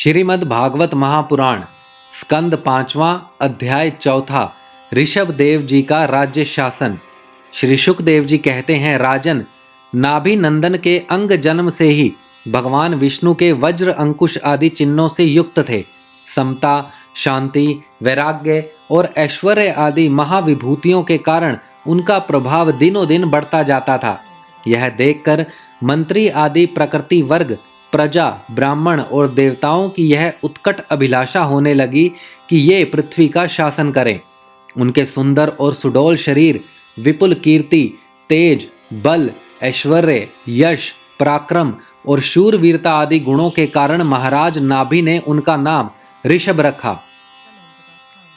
श्रीमद् भागवत महापुराण स्कंद 5वां अध्याय 4 ऋषभ देव जी का राज्य शासन। श्री शुकदेव जी कहते हैं, राजन, नाभि नंदन के अंग जन्म से ही भगवान विष्णु के वज्र अंकुश आदि चिन्हों से युक्त थे। समता, शांति, वैराग्य और ऐश्वर्य आदि महाविभूतियों के कारण उनका प्रभाव दिनों दिन बढ़ता जाता था। यह देखकर मंत्री आदि प्रकृति वर्ग, प्रजा, ब्राह्मण और देवताओं की यह उत्कट अभिलाषा होने लगी कि ये पृथ्वी का शासन करें। उनके सुंदर और सुडौल शरीर, विपुल कीर्ति, तेज, बल, ऐश्वर्य, यश, पराक्रम और शूरवीरता आदि गुणों के कारण महाराज नाभि ने उनका नाम ऋषभ रखा।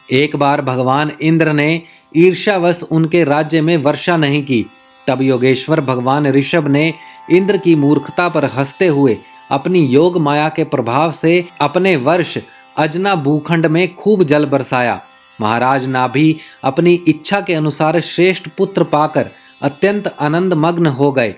एक बार भगवान इंद्र ने ईर्ष्यावश उनके राज्य में वर्षा नहीं की। तब योगेश्वर भगवान ऋषभ ने इंद्र की मूर्खता पर हंसते हुए अपनी योग माया के प्रभाव से अपने वर्ष अजना भूखंड में खूब जल बरसाया। महाराज नाभि अपनी इच्छा के अनुसार श्रेष्ठ पुत्र पाकर अत्यंत आनंद मग्न हो गए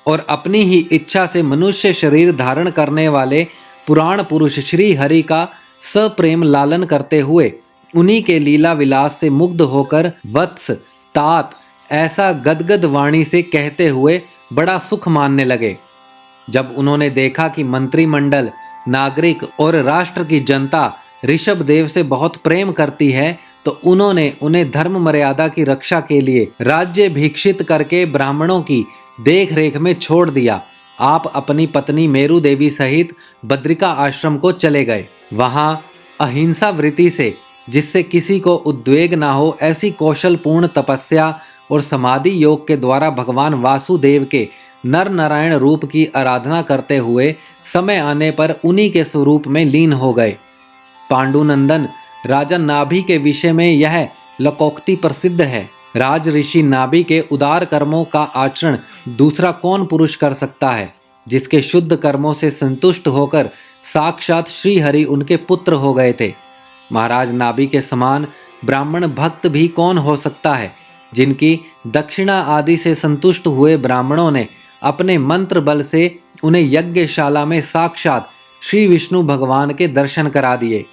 और अपनी ही इच्छा से मनुष्य शरीर धारण करने वाले पुराण पुरुष श्री हरि का सप्रेम लालन करते हुए उन्हीं के लीला विलास से मुग्ध होकर वत्स, तात ऐसा गदगद वाणी से कहते हुए बड़ा सुख मानने लगे। जब उन्होंने देखा कि मंत्रिमंडल, नागरिक और राष्ट्र की जनता ऋषभ देव से बहुत प्रेम करती है, तो उन्होंने उन्हें धर्म मर्यादा की रक्षा के लिए राज्य भिक्षित करके ब्राह्मणों की देख रेख में छोड़ दिया। आप अपनी पत्नी मेरु देवी सहित बद्रिका आश्रम को चले गए। वहां अहिंसा वृत्ति से, जिससे किसी को उद्वेग ना हो, ऐसी कौशलपूर्ण तपस्या और समाधि योग के द्वारा भगवान वासुदेव के नर नारायण रूप की आराधना करते हुए समय आने पर उन्हीं के स्वरूप में लीन हो गए। पांडुनंदन राजा नाभि के विषय में यह लोकोक्ति प्रसिद्ध है। राज ऋषि नाभि के उदार कर्मों का आचरण दूसरा कौन पुरुष कर सकता है, जिसके शुद्ध कर्मों से संतुष्ट होकर साक्षात श्री हरि उनके पुत्र हो गए थे। महाराज नाभि के समान ब्राह्मण भक्त भी कौन हो सकता है, जिनकी दक्षिणा आदि से संतुष्ट हुए ब्राह्मणों ने अपने मंत्र बल से उन्हें यज्ञशाला में साक्षात श्री विष्णु भगवान के दर्शन करा दिए।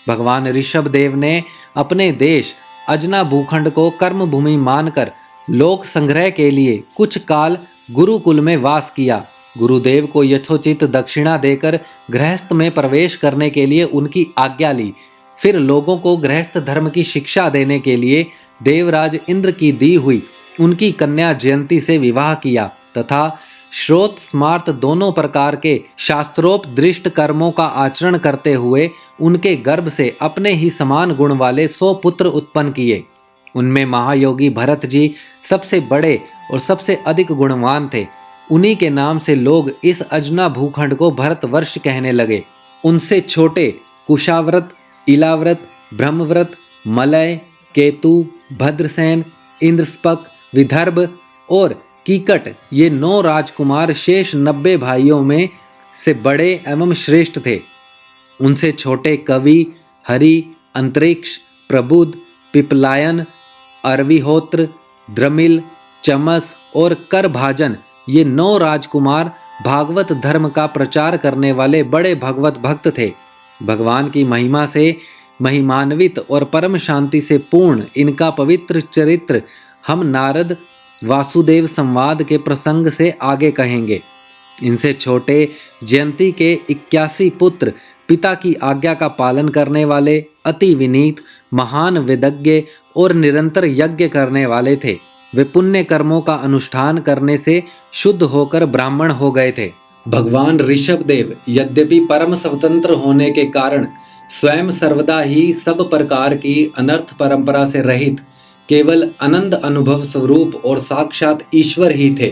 भगवान ऋषभ देव ने अपने देश अजना भूखंड को कर्म भूमि मानकर लोक संग्रह के लिए कुछ काल गुरुकुल में वास किया। गुरुदेव को यथोचित दक्षिणा देकर गृहस्थ में प्रवेश करने के लिए उनकी आज्ञा ली। फिर लोगों को गृहस्थ धर्म की शिक्षा देने के लिए देवराज इंद्र की दी हुई उनकी कन्या जयंती से विवाह किया तथा श्रोत स्मार्त दोनों प्रकार के शास्त्रोपदृष्ट कर्मों का आचरण करते हुए उनके गर्भ से अपने ही समान गुण वाले 100 पुत्र उत्पन्न किए। उनमें महायोगी भरत जी सबसे बड़े और सबसे अधिक गुणवान थे। उन्हीं के नाम से लोग इस अजना भूखंड को भरतवर्ष कहने लगे। उनसे छोटे कुशाव्रत, इलाव्रत, ब्रह्मव्रत, मलय, केतु, भद्रसेन, इंद्रस्पक, विदर्भ और कीकट, ये 9 राजकुमार शेष 90 भाइयों में से बड़े एवं श्रेष्ठ थे। उनसे छोटे कवि, हरि, अंतरिक्ष, प्रबुद्ध, पिपलायन, अरविहोत्र, द्रमिल, चमस और करभाजन, ये 9 राजकुमार भागवत धर्म का प्रचार करने वाले बड़े भगवत भक्त थे। भगवान की महिमा से महिमान्वित और परम शांति से पूर्ण इनका पवित्र चरित्र हम नारद वासुदेव संवाद के प्रसंग से आगे कहेंगे। इनसे छोटे जयंती के 81 पुत्र पिता की आज्ञा का पालन करने वाले, अति विनीत, महान वेदज्ञ और निरंतर यज्ञ करने वाले थे। वे पुण्य कर्मों का अनुष्ठान करने से शुद्ध होकर ब्राह्मण हो गए थे। भगवान ऋषभ देव यद्यपि परम स्वतंत्र होने के कारण स्वयं सर्वदा ही सब प्रकार की अनर्थ परंपरा से रहित केवल आनंद अनुभव स्वरूप और साक्षात ईश्वर ही थे,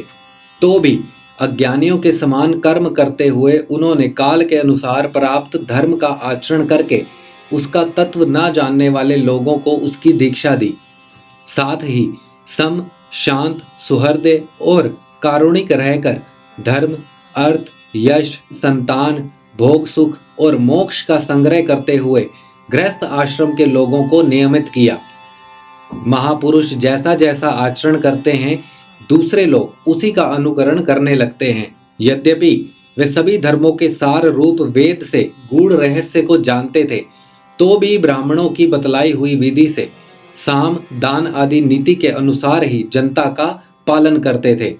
तो भी अज्ञानियों के समान कर्म करते हुए उन्होंने काल के अनुसार प्राप्त धर्म का आचरण करके उसका तत्व न जानने वाले लोगों को उसकी दीक्षा दी। साथ ही सम, शांत, सुहृदय और कारुणिक रहकर धर्म, अर्थ, यश, संतान, भोग, सुख और मोक्ष का संग्रह करते हुए गृहस्थ आश्रम के लोगों को नियमित किया। महापुरुष जैसा जैसा आचरण करते हैं, दूसरे लोग उसी का अनुकरण करने लगते हैं। यद्यपि वे सभी धर्मों के सार रूप वेद से गूढ़ रहस्य को जानते थे, तो भी ब्राह्मणों की बतलाई हुई विधि से साम दान आदि नीति के अनुसार ही जनता का पालन करते थे।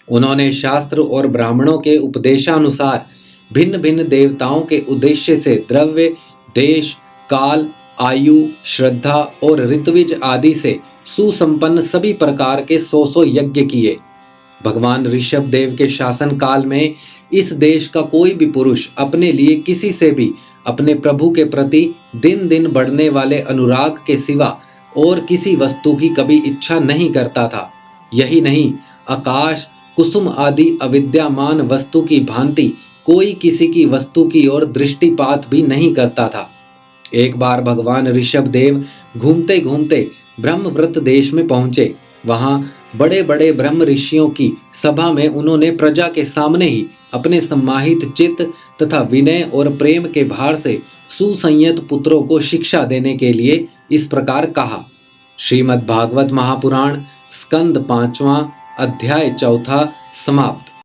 उन्होंने शास्त्र और ब्राह्मणों के उपदेशानुसार भिन्न भिन्न देवताओं के उद्देश्य से द्रव्य, देश, काल, आयु, श्रद्धा और ऋत्विज आदि से सुसंपन्न सभी प्रकार के 100 यज्ञ किए। भगवान ऋषभ देव के शासन काल में इस देश का कोई भी पुरुष अपने लिए किसी से भी अपने प्रभु के प्रति दिन दिन बढ़ने वाले अनुराग के सिवा और किसी वस्तु की कभी इच्छा नहीं करता था। यही नहीं, आकाश, कुसुम आदि अविद्यमान वस्तु की भांति कोई किसी की वस्तु की ओर दृष्टिपात भी नहीं करता था। एक बार भगवान ऋषभ देव घूमते घूमते ब्रह्मव्रत देश में पहुंचे। वहां बड़े बड़े ब्रह्म ऋषियों की सभा में उन्होंने प्रजा के सामने ही अपने सम्माहित चित्त तथा विनय और प्रेम के भार से सुसंयत पुत्रों को शिक्षा देने के लिए इस प्रकार कहा। श्रीमद् भागवत महापुराण स्कंद 5वां अध्याय 4 समाप्त।